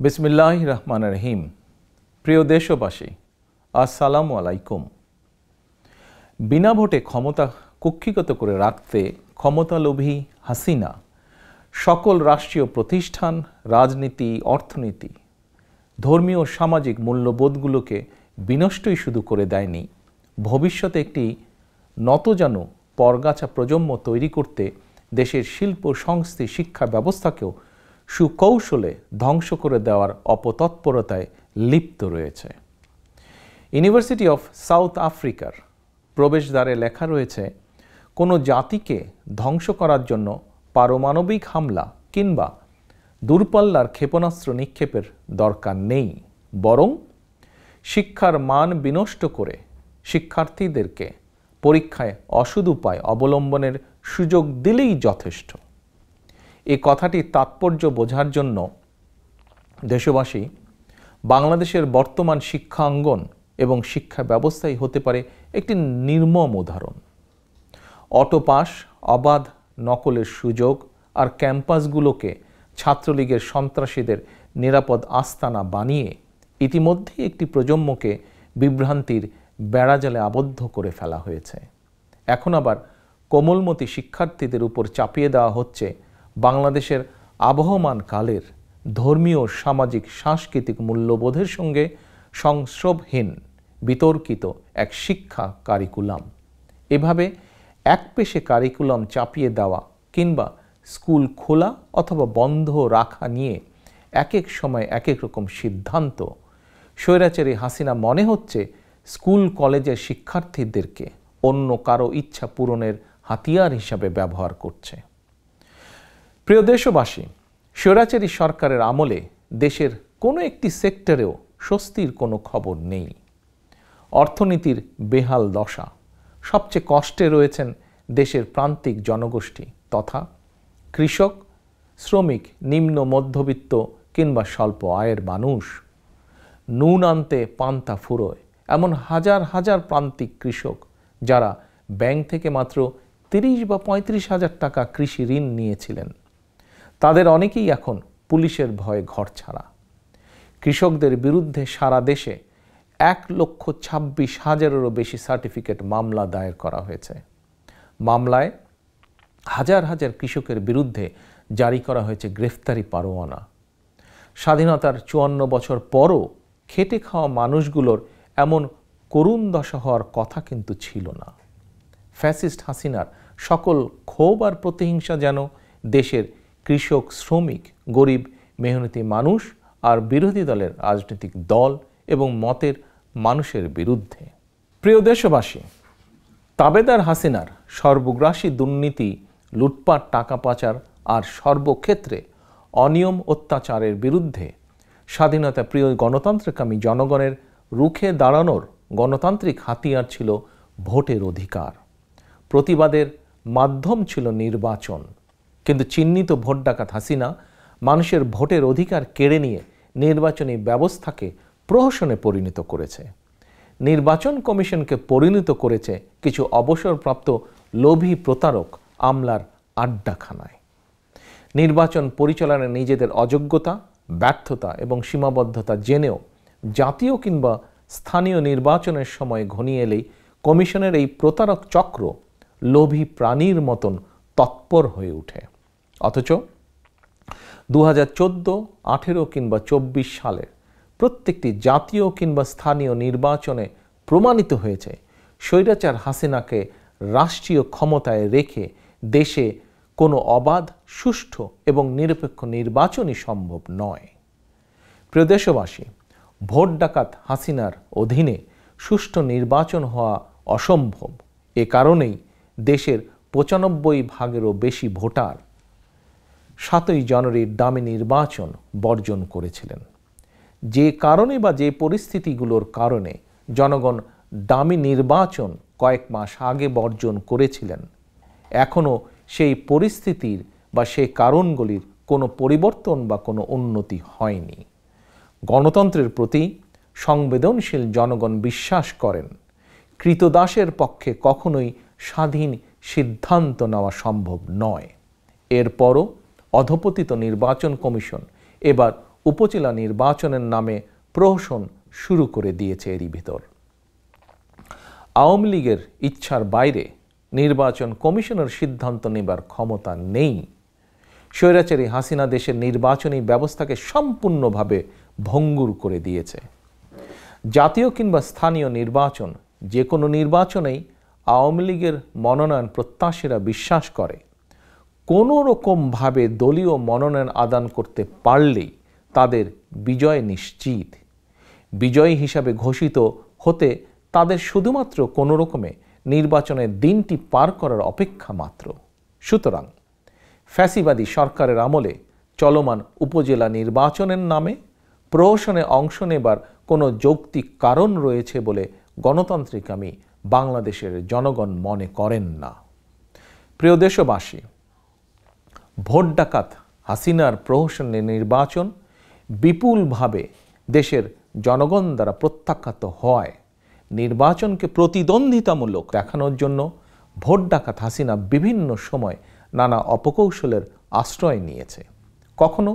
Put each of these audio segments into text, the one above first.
বিসমিল্লাহির রহমানির রহিম। প্রিয় দেশবাসী, আসসালামু আলাইকুম। বিনা ভোটে ক্ষমতা কুক্ষিগত করে রাখতে ক্ষমতালোভী হাসিনা সকল রাষ্ট্রীয় প্রতিষ্ঠান, রাজনীতি, অর্থনীতি, ধর্মীয় ও সামাজিক মূল্যবোধগুলোকে বিনষ্টই শুধু করে দেয়নি, ভবিষ্যতে একটি নতজানু পরগাছা প্রজন্ম তৈরি করতে দেশের শিল্প, সংস্কৃতি, শিক্ষা ব্যবস্থাকেও সুকৌশলে ধ্বংস করে দেওয়ার অপতৎপরতায় লিপ্ত রয়েছে। ইউনিভার্সিটি অফ সাউথ আফ্রিকার প্রবেশদ্বারে লেখা রয়েছে, কোনো জাতিকে ধ্বংস করার জন্য পারমাণবিক হামলা কিংবা দূরপাল্লার ক্ষেপণাস্ত্র নিক্ষেপের দরকার নেই, বরং শিক্ষার মান বিনষ্ট করে শিক্ষার্থীদেরকে পরীক্ষায় অসৎ উপায় অবলম্বনের সুযোগ দিলেই যথেষ্ট। এই কথাটির তাৎপর্য বোঝার জন্য দেশবাসী বাংলাদেশের বর্তমান শিক্ষাঙ্গন এবং শিক্ষা ব্যবস্থাই হতে পারে একটি নির্মম উদাহরণ। অটোপাস, অবাধ নকলের সুযোগ আর ক্যাম্পাসগুলোকে ছাত্রলীগের সন্ত্রাসীদের নিরাপদ আস্তানা বানিয়ে ইতিমধ্যেই একটি প্রজন্মকে বিভ্রান্তির বেড়াজালে আবদ্ধ করে ফেলা হয়েছে। এখন আবার কোমলমতি শিক্ষার্থীদের উপর চাপিয়ে দেওয়া হচ্ছে বাংলাদেশের আবহমান কালের ধর্মীয়, সামাজিক, সাংস্কৃতিক মূল্যবোধের সঙ্গে সংস্রবহীন বিতর্কিত এক শিক্ষা কারিকুলাম। এভাবে একপেশে কারিকুলাম চাপিয়ে দেওয়া কিংবা স্কুল খোলা অথবা বন্ধ রাখা নিয়ে এক এক সময় এক এক রকম সিদ্ধান্ত স্বৈরাচারী হাসিনা মনে হচ্ছে স্কুল কলেজের শিক্ষার্থীদেরকে অন্য কারো ইচ্ছা পূরণের হাতিয়ার হিসাবে ব্যবহার করছে। প্রিয় দেশবাসী, স্বৈরাচারী সরকারের আমলে দেশের কোনো একটি সেক্টরেও স্বস্তির কোনো খবর নেই। অর্থনীতির বেহাল দশা। সবচেয়ে কষ্টে রয়েছেন দেশের প্রান্তিক জনগোষ্ঠী তথা কৃষক, শ্রমিক, নিম্ন মধ্যবিত্ত কিংবা স্বল্প আয়ের মানুষ। নুন আনতে পান্তা ফুরোয় এমন হাজার হাজার প্রান্তিক কৃষক যারা ব্যাংক থেকে মাত্র 30 বা 35 হাজার টাকা কৃষি ঋণ নিয়েছিলেন, তাদের অনেকেই এখন পুলিশের ভয়ে ঘরছাড়া। কৃষকদের বিরুদ্ধে সারা দেশে 1,26,000-এরও বেশি সার্টিফিকেট মামলা দায়ের করা হয়েছে। মামলায় হাজার হাজার কৃষকের বিরুদ্ধে জারি করা হয়েছে গ্রেফতারি পরোয়ানা। স্বাধীনতার 54 বছর পরও খেটে খাওয়া মানুষগুলোর এমন করুণ দশা হওয়ার কথা কিন্তু ছিল না। ফ্যাসিস্ট হাসিনার সকল ক্ষোভ আর প্রতিহিংসা যেন দেশের কৃষক, শ্রমিক, গরিব, মেহনতি মানুষ আর বিরোধী দলের রাজনৈতিক দল এবং মতের মানুষের বিরুদ্ধে। প্রিয় দেশবাসী, তাবেদার হাসিনার সর্বগ্রাসী দুর্নীতি, লুটপাট, টাকা পাচার আর সর্বক্ষেত্রে অনিয়ম, অত্যাচারের বিরুদ্ধে স্বাধীনতা প্রিয় গণতন্ত্রকামী জনগণের রুখে দাঁড়ানোর গণতান্ত্রিক হাতিয়ার ছিল ভোটের অধিকার। প্রতিবাদের মাধ্যম ছিল নির্বাচন। কিন্তু চিহ্নিত ভোট ডাকাত হাসিনা মানুষের ভোটের অধিকার কেড়ে নিয়ে নির্বাচনী ব্যবস্থাকে প্রহসনে পরিণত করেছে। নির্বাচন কমিশনকে পরিণত করেছে কিছু অবসরপ্রাপ্ত লোভী প্রতারক আমলার আড্ডাখানায়। নির্বাচন পরিচালনায় নিজেদের অযোগ্যতা, ব্যর্থতা এবং সীমাবদ্ধতা জেনেও জাতীয় কিংবা স্থানীয় নির্বাচনের সময় ঘনিয়ে এলেই কমিশনের এই প্রতারক চক্র লোভী প্রাণীর মতন তৎপর হয়ে ওঠে। অথচ 2014, 18 কিংবা 24 সালের প্রত্যেকটি জাতীয় কিংবা স্থানীয় নির্বাচনে প্রমাণিত হয়েছে স্বৈরাচার হাসিনাকে রাষ্ট্রীয় ক্ষমতায় রেখে দেশে কোনো অবাধ, সুষ্ঠু এবং নিরপেক্ষ নির্বাচনই সম্ভব নয়। প্রিয় দেশবাসী, ভোট ডাকাত হাসিনার অধীনে সুষ্ঠু নির্বাচন হওয়া অসম্ভব। এ কারণেই দেশের 95% বেশি ভোটার 7ই জানুয়ারির দামি নির্বাচন বর্জন করেছিলেন। যে কারণে বা যে পরিস্থিতিগুলোর কারণে জনগণ দামি নির্বাচন কয়েক মাস আগে বর্জন করেছিলেন, এখনও সেই পরিস্থিতির বা সেই কারণগুলির কোনো পরিবর্তন বা কোনো উন্নতি হয়নি। গণতন্ত্রের প্রতি সংবেদনশীল জনগণ বিশ্বাস করেন কৃতদাসের পক্ষে কখনোই স্বাধীন সিদ্ধান্ত নেওয়া সম্ভব নয়। এরপরও অধপতিত নির্বাচন কমিশন এবার উপজেলা নির্বাচনের নামে প্রহসন শুরু করে দিয়েছে এরই ভিতর। আওয়ামী লীগের ইচ্ছার বাইরে নির্বাচন কমিশনের সিদ্ধান্ত নেবার ক্ষমতা নেই। স্বৈরাচারী হাসিনা দেশের নির্বাচনী ব্যবস্থাকে সম্পূর্ণভাবে ভঙ্গুর করে দিয়েছে। জাতীয় কিংবা স্থানীয় নির্বাচন, যে কোনো নির্বাচনেই আওয়ামী লীগের মনোনয়ন প্রত্যাশীরা বিশ্বাস করে কোনো রকমভাবে দলীয় মনোনয়ন আদান করতে পারলেই তাদের বিজয় নিশ্চিত। বিজয়ী হিসাবে ঘোষিত হতে তাদের শুধুমাত্র কোনো রকমে নির্বাচনের দিনটি পার করার অপেক্ষা মাত্র। সুতরাং ফ্যাসিবাদী সরকারের আমলে চলমান উপজেলা নির্বাচনের নামে প্রহসনে অংশ নেবার কোনো যৌক্তিক কারণ রয়েছে বলে গণতান্ত্রিকামী বাংলাদেশের জনগণ মনে করেন না। প্রিয় দেশবাসী, ভোট ডাকাত হাসিনার প্রহসনে নির্বাচন বিপুলভাবে দেশের জনগণ দ্বারা প্রত্যাখ্যাত হয়। নির্বাচনকে প্রতিদ্বন্দ্বিতামূলক দেখানোর জন্য ভোট ডাকাত হাসিনা বিভিন্ন সময় নানা অপকৌশলের আশ্রয় নিয়েছে। কখনো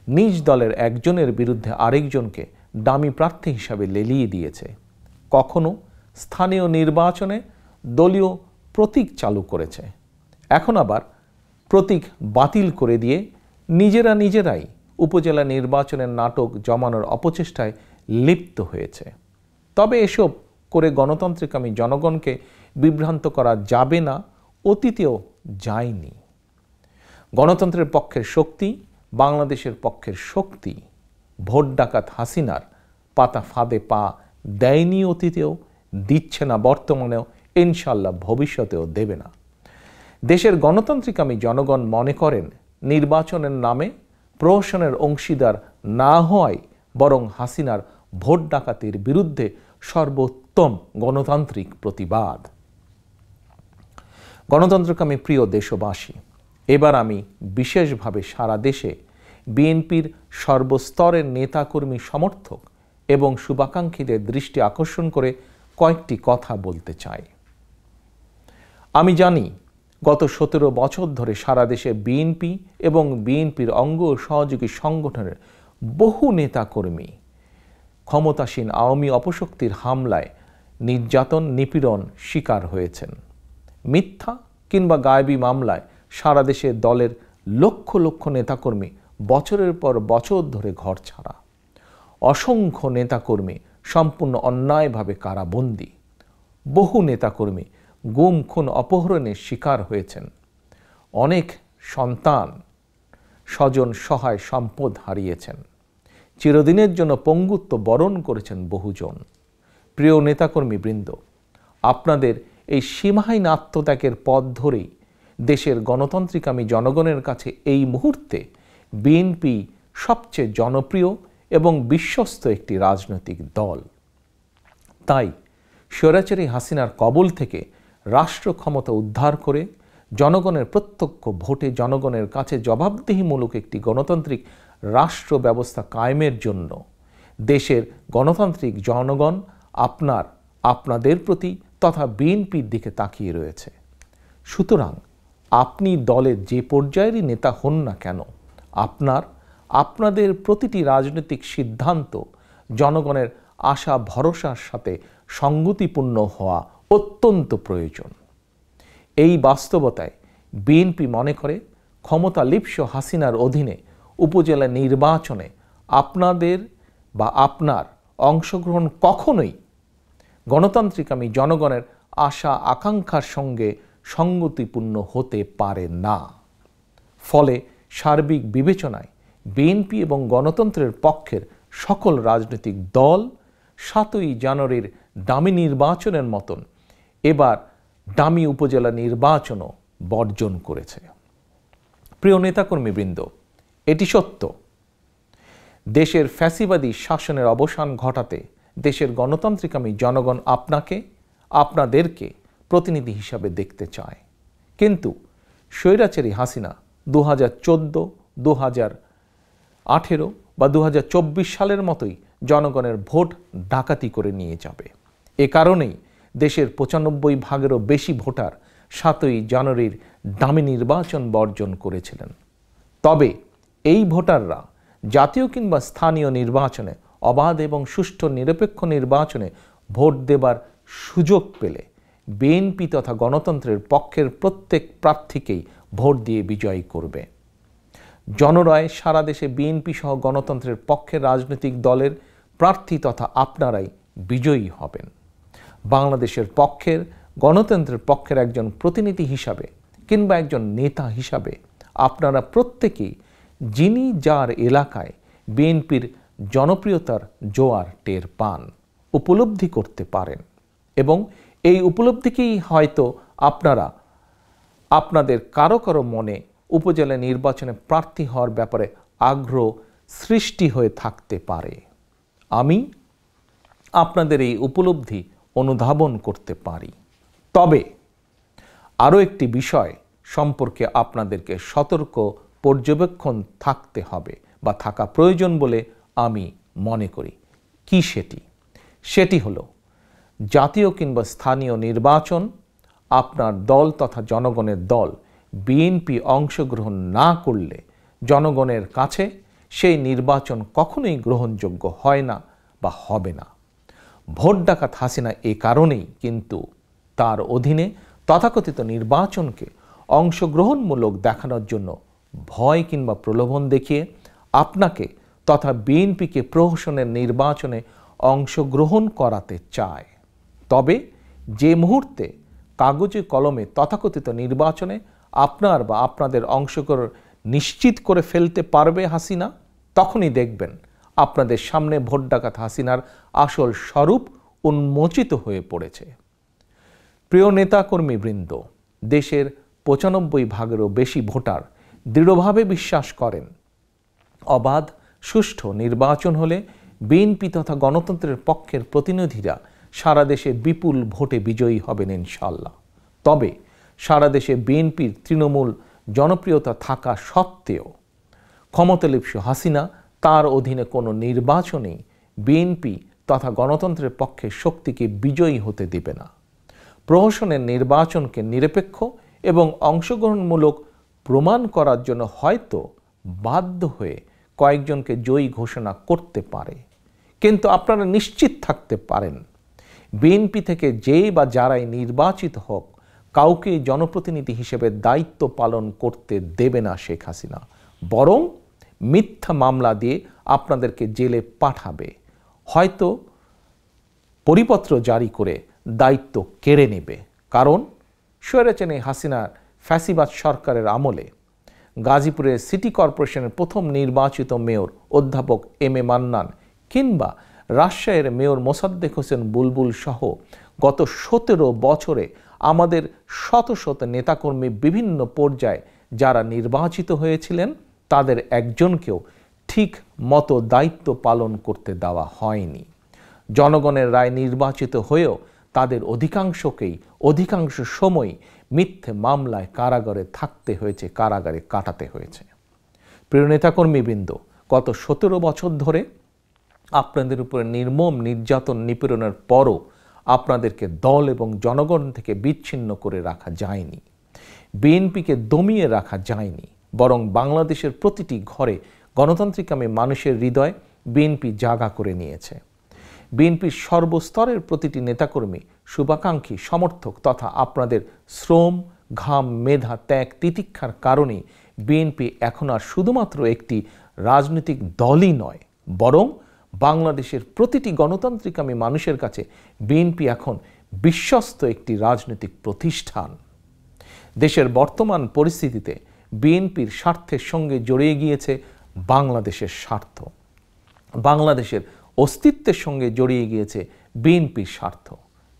নিজ দলের একজনের বিরুদ্ধে আরেকজনকে দামি প্রার্থী হিসাবে লেলিয়ে দিয়েছে, কখনো স্থানীয় নির্বাচনে দলীয় প্রতীক চালু করেছে, এখন আবার প্রতীক বাতিল করে দিয়ে নিজেরাই উপজেলা নির্বাচনের নাটক জমানোর অপচেষ্টায় লিপ্ত হয়েছে। তবে এসব করে গণতান্ত্রিকামী জনগণকে বিভ্রান্ত করা যাবে না, অতীতেও যায়নি। গণতন্ত্রের পক্ষের শক্তি, বাংলাদেশের পক্ষের শক্তি ভোট ডাকাত হাসিনার পাতা ফাঁদে পা দেয়নি অতীতেও, দিচ্ছে না বর্তমানেও, ইনশাল্লাহ ভবিষ্যতেও দেবে না। দেশের গণতান্ত্রিকামী জনগণ মনে করেন নির্বাচনের নামে প্রহসনের অংশীদার না হওয়াই বরং হাসিনার ভোট ডাকাতির বিরুদ্ধে সর্বোত্তম গণতান্ত্রিক প্রতিবাদ। গণতন্ত্রকামী প্রিয় দেশবাসী, এবার আমি বিশেষভাবে সারা দেশে বিএনপির সর্বস্তরের নেতাকর্মী, সমর্থক এবং শুভাকাঙ্ক্ষীদের দৃষ্টি আকর্ষণ করে কয়েকটি কথা বলতে চাই। আমি জানি গত 17 বছর ধরে সারা দেশে বিএনপি এবং বিএনপির অঙ্গ ও সহযোগী সংগঠনের বহু নেতাকর্মী ক্ষমতাসীন আওয়ামী অপশক্তির হামলায় নির্যাতন, নিপীড়ন শিকার হয়েছেন। মিথ্যা কিংবা গায়েবী মামলায় সারা দেশে দলের লক্ষ লক্ষ নেতাকর্মী বছরের পর বছর ধরে ঘর ছাড়া। অসংখ্য নেতাকর্মী সম্পূর্ণ অন্যায়ভাবে কারাবন্দী। বহু নেতাকর্মী গুম, খুন, অপহরণের শিকার হয়েছেন। অনেক সন্তান, স্বজন, সহায় সম্পদ হারিয়েছেন। চিরদিনের জন্য পঙ্গুত্ব বরণ করেছেন বহুজন। প্রিয় নেতাকর্মী বৃন্দ, আপনাদের এই সীমাহীন আত্মত্যাগের পথ ধরেই দেশের গণতান্ত্রিকামী জনগণের কাছে এই মুহূর্তে বিএনপি সবচেয়ে জনপ্রিয় এবং বিশ্বস্ত একটি রাজনৈতিক দল। তাই স্বৈরাচারী হাসিনার কবল থেকে রাষ্ট্র ক্ষমতা উদ্ধার করে জনগণের প্রত্যক্ষ ভোটে জনগণের কাছে জবাবদিহিমূলক একটি গণতান্ত্রিক রাষ্ট্র ব্যবস্থা কায়েমের জন্য দেশের গণতান্ত্রিক জনগণ আপনাদের প্রতি তথা বিএনপির দিকে তাকিয়ে রয়েছে। সুতরাং আপনি দলের যে পর্যায়েরই নেতা হন না কেন, আপনাদের প্রতিটি রাজনৈতিক সিদ্ধান্ত জনগণের আশা ভরসার সাথে সঙ্গতিপূর্ণ হওয়া অত্যন্ত প্রয়োজন। এই বাস্তবতায় বিএনপি মনে করে ক্ষমতা লিপ্স হাসিনার অধীনে উপজেলা নির্বাচনে আপনার অংশগ্রহণ কখনোই গণতান্ত্রিকামী জনগণের আশা আকাঙ্ক্ষার সঙ্গে সঙ্গতিপূর্ণ হতে পারে না। ফলে সার্বিক বিবেচনায় বিএনপি এবং গণতন্ত্রের পক্ষের সকল রাজনৈতিক দল 7ই জানুয়ারির ডামি নির্বাচনের মতন এবার ডামি উপজেলা নির্বাচনও বর্জন করেছে। প্রিয় নেতাকর্মীবৃন্দ, এটি সত্য, দেশের ফ্যাসিবাদী শাসনের অবসান ঘটাতে দেশের গণতান্ত্রিকামী জনগণ আপনাদেরকে প্রতিনিধি হিসাবে দেখতে চায়। কিন্তু স্বৈরাচারী হাসিনা 2014, 2018 বা 2024 সালের মতোই জনগণের ভোট ডাকাতি করে নিয়ে যাবে। এ কারণেই দেশের 95% বেশি ভোটার 7ই জানুয়ারির ডামি নির্বাচন বর্জন করেছিলেন। তবে এই ভোটাররা জাতীয় কিংবা স্থানীয় নির্বাচনে অবাধ এবং সুষ্ঠু নিরপেক্ষ নির্বাচনে ভোট দেবার সুযোগ পেলে বিএনপি তথা গণতন্ত্রের পক্ষের প্রত্যেক প্রার্থীকেই ভোট দিয়ে বিজয়ী করবে। জনরায় সারা দেশে বিএনপি সহ গণতন্ত্রের পক্ষের রাজনৈতিক দলের প্রার্থী তথা আপনারাই বিজয়ী হবেন। বাংলাদেশের পক্ষের, গণতন্ত্রের পক্ষের একজন প্রতিনিধি হিসাবে কিংবা একজন নেতা হিসাবে আপনারা প্রত্যেকেই যিনি যার এলাকায় বিএনপির জনপ্রিয়তার জোয়ার টের পান, উপলব্ধি করতে পারেন এবং এই উপলব্ধিকেই হয়তো আপনারা আপনাদের কারো কারো মনে উপজেলা নির্বাচনে প্রার্থী হওয়ার ব্যাপারে আগ্রহ সৃষ্টি হয়ে থাকতে পারে। আমি আপনাদের এই উপলব্ধি অনুধাবন করতে পারি। তবে আরও একটি বিষয় সম্পর্কে আপনাদেরকে সতর্ক পর্যবেক্ষণ থাকতে হবে বা থাকা প্রয়োজন বলে আমি মনে করি। কি সেটি হলো জাতীয় কিংবা স্থানীয় নির্বাচন আপনার দল তথা জনগণের দল বিএনপি অংশগ্রহণ না করলে জনগণের কাছে সেই নির্বাচন কখনোই গ্রহণযোগ্য হয় না বা হবে না। ভোট ডাকাত হাসিনা এ কারণেই কিন্তু তার অধীনে তথাকথিত নির্বাচনকে অংশগ্রহণমূলক দেখানোর জন্য ভয় কিংবা প্রলোভন দেখিয়ে আপনাকে তথা বিএনপিকে প্রহসনের নির্বাচনে অংশগ্রহণ করাতে চায়। তবে যে মুহূর্তে কাগজে কলমে তথাকথিত নির্বাচনে আপনার বা আপনাদের অংশগ্রহণ নিশ্চিত করে ফেলতে পারবে হাসিনা, তখনই দেখবেন আপনাদের সামনে ভোট ডাকাত হাসিনার আসল স্বরূপ উন্মোচিত হয়ে পড়েছে। প্রিয় নেতাকর্মীবৃন্দ, দেশের ৯৫% বেশি ভোটার দৃঢ়ভাবে বিশ্বাস করেন অবাধ সুষ্ঠু নির্বাচন হলে বিএনপি তথা গণতন্ত্রের পক্ষের প্রতিনিধিরা সারা দেশে বিপুল ভোটে বিজয়ী হবেন ইনশাল্লাহ। তবে সারা দেশে বিএনপির তৃণমূল জনপ্রিয়তা থাকা সত্ত্বেও ক্ষমতালিপ্সু হাসিনা তার অধীনে কোনো নির্বাচনেই বিএনপি তথা গণতন্ত্রের পক্ষে শক্তিকে বিজয়ী হতে দিবে না। প্রহসনের নির্বাচনকে নিরপেক্ষ এবং অংশগ্রহণমূলক প্রমাণ করার জন্য হয়তো বাধ্য হয়ে কয়েকজনকে জয়ী ঘোষণা করতে পারে, কিন্তু আপনারা নিশ্চিত থাকতে পারেন বিএনপি থেকে যে বা যারাই নির্বাচিত হোক কাউকে জনপ্রতিনিধি হিসেবে দায়িত্ব পালন করতে দেবে না শেখ হাসিনা, বরং মিথ্যা মামলা দিয়ে আপনাদেরকে জেলে পাঠাবে, হয়তো পরিপত্র জারি করে দায়িত্ব কেড়ে নেবে। কারণ স্বৈরাচারী হাসিনার ফ্যাসিবাদ সরকারের আমলে গাজীপুরের সিটি কর্পোরেশনের প্রথম নির্বাচিত মেয়র অধ্যাপক এম এ মান্নান কিংবা রাজশাহীর মেয়র মোসাদ্দেক হোসেন বুলবুল সহ গত ১৭ বছরে আমাদের শত শত নেতাকর্মী বিভিন্ন পর্যায়ে যারা নির্বাচিত হয়েছিলেন তাদের একজনকেও ঠিক মতো দায়িত্ব পালন করতে দেওয়া হয়নি। জনগণের রায় নির্বাচিত হয়েও তাদের অধিকাংশকেই অধিকাংশ সময় মিথ্যে মামলায় কারাগারে থাকতে হয়েছে, কারাগারে কাটাতে হয়েছে। প্রিয় নেতাকর্মীবৃন্দ, গত ১৭ বছর ধরে আপনাদের উপরে নির্মম নির্যাতন নিপীড়নের পরও আপনাদেরকে দল এবং জনগণ থেকে বিচ্ছিন্ন করে রাখা যায়নি, বিএনপিকে দমিয়ে রাখা যায়নি, বরং বাংলাদেশের প্রতিটি ঘরে গণতান্ত্রিকামী মানুষের হৃদয় বিএনপি জায়গা করে নিয়েছে। বিএনপির সর্বস্তরের প্রতিটি নেতাকর্মী, শুভাকাঙ্ক্ষী, সমর্থক তথা আপনাদের শ্রম, ঘাম, মেধা, ত্যাগ, তিতিক্ষার কারণে বিএনপি এখন আর শুধুমাত্র একটি রাজনৈতিক দলই নয়, বরং বাংলাদেশের প্রতিটি গণতান্ত্রিকামী মানুষের কাছে বিএনপি এখন বিশ্বস্ত একটি রাজনৈতিক প্রতিষ্ঠান। দেশের বর্তমান পরিস্থিতিতে বিএনপির স্বার্থের সঙ্গে জড়িয়ে গিয়েছে বাংলাদেশের স্বার্থ, বাংলাদেশের অস্তিত্বের সঙ্গে জড়িয়ে গিয়েছে বিএনপির স্বার্থ।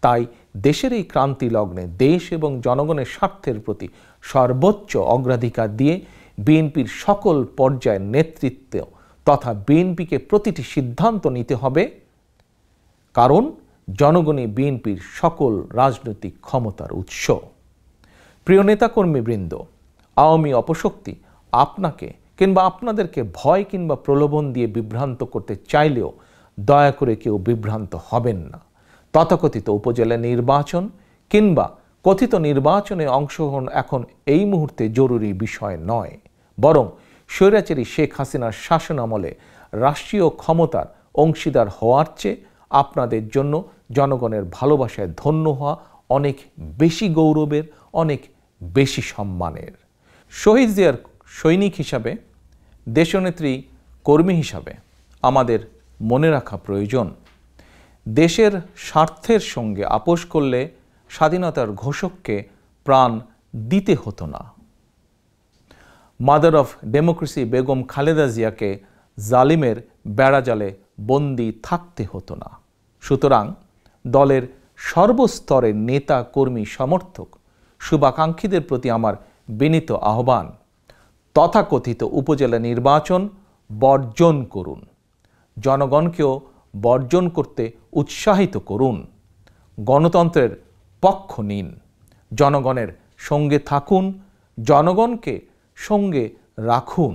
তাই দেশের এই ক্রান্তি লগ্নে দেশ এবং জনগণের স্বার্থের প্রতি সর্বোচ্চ অগ্রাধিকার দিয়ে বিএনপির সকল পর্যায়ের নেতৃত্ব তথা বিএনপিকে প্রতিটি সিদ্ধান্ত নিতে হবে, কারণ জনগণই বিএনপির সকল রাজনৈতিক ক্ষমতার উৎস। প্রিয় নেতাকর্মীবৃন্দ, আওয়ামী অপশক্তি আপনাকে কিংবা আপনাদেরকে ভয় কিংবা প্রলোভন দিয়ে বিভ্রান্ত করতে চাইলেও দয়া করে কেউ বিভ্রান্ত হবেন না। তথাকথিত উপজেলা নির্বাচন কিংবা কথিত নির্বাচনে অংশগ্রহণ এখন এই মুহূর্তে জরুরি বিষয় নয়, বরং স্বৈরাচারী শেখ হাসিনার শাসনামলে রাষ্ট্রীয় ক্ষমতার অংশীদার হওয়ার চেয়ে আপনাদের জন্য জনগণের ভালোবাসায় ধন্য হওয়া অনেক বেশি গৌরবের, অনেক বেশি সম্মানের। শহীদ জিয়ার সৈনিক হিসাবে, দেশনেত্রী কর্মী হিসাবে আমাদের মনে রাখা প্রয়োজন, দেশের স্বার্থের সঙ্গে আপোষ করলে স্বাধীনতার ঘোষককে প্রাণ দিতে হতো না। Mother of democracy Begum Khaleda জিয়াকে জালিমের বেড়াজালে বন্দী থাকতে হতো না। সুতরাং দলের সর্বস্তরের নেতা, কর্মী, সমর্থক, শুভাকাঙ্ক্ষীদের প্রতি আমার বিনীত আহ্বান, তথাকথিত উপজেলা নির্বাচন বর্জন করুন। জনগণকেও বর্জন করতে উৎসাহিত করুন। গণতন্ত্রের পক্ষ নিন, জনগণের সঙ্গে থাকুন, জনগণকে সঙ্গে রাখুন।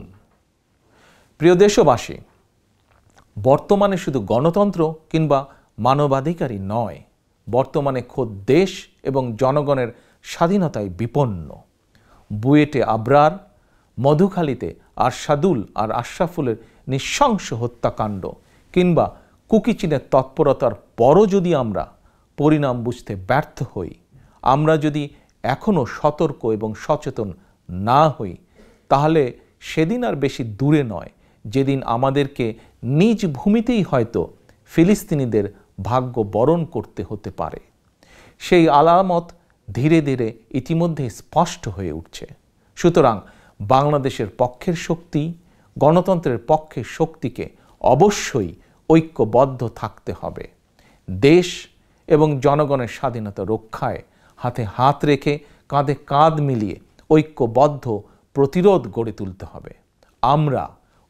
প্রিয় দেশবাসী, বর্তমানে শুধু গণতন্ত্র কিংবা মানবাধিকারই নয়, বর্তমানে খোদ দেশ এবং জনগণের স্বাধীনতায় বিপন্ন। বুয়েটে আবরার, মধুখালীতে আরশাদুল আর আশরাফুলের নৃশংস হত্যাকাণ্ড কিংবা কুকিচিনের তৎপরতার পরও যদি আমরা পরিণাম বুঝতে ব্যর্থ হই, আমরা যদি এখনও সতর্ক এবং সচেতন না হই, তাহলে সেদিন আর বেশি দূরে নয় যেদিন আমাদেরকে নিজ ভূমিতেই হয়তো ফিলিস্তিনিদের ভাগ্য বরণ করতে হতে পারে। সেই আলামত ধীরে ধীরে ইতিমধ্যে স্পষ্ট হয়ে উঠছে। সুতরাং বাংলাদেশের পক্ষের শক্তি, গণতন্ত্রের পক্ষের শক্তিকে অবশ্যই ঐক্যবদ্ধ থাকতে হবে। দেশ এবং জনগণের স্বাধীনতা রক্ষায় হাতে হাত রেখে, কাঁধে কাঁধ মিলিয়ে ঐক্যবদ্ধ প্রতিরোধ গড়ে তুলতে হবে। আমরা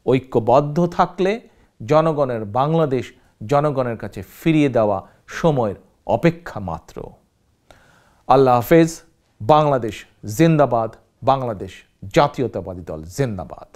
ঐক্যবদ্ধ থাকলে জনগণের বাংলাদেশ জনগণের কাছে ফিরিয়ে দেওয়া সময়ের অপেক্ষা মাত্র। আল্লাহ হাফেজ। বাংলাদেশ জিন্দাবাদ। বাংলাদেশ জাতীয়তাবাদী দল জিন্দাবাদ।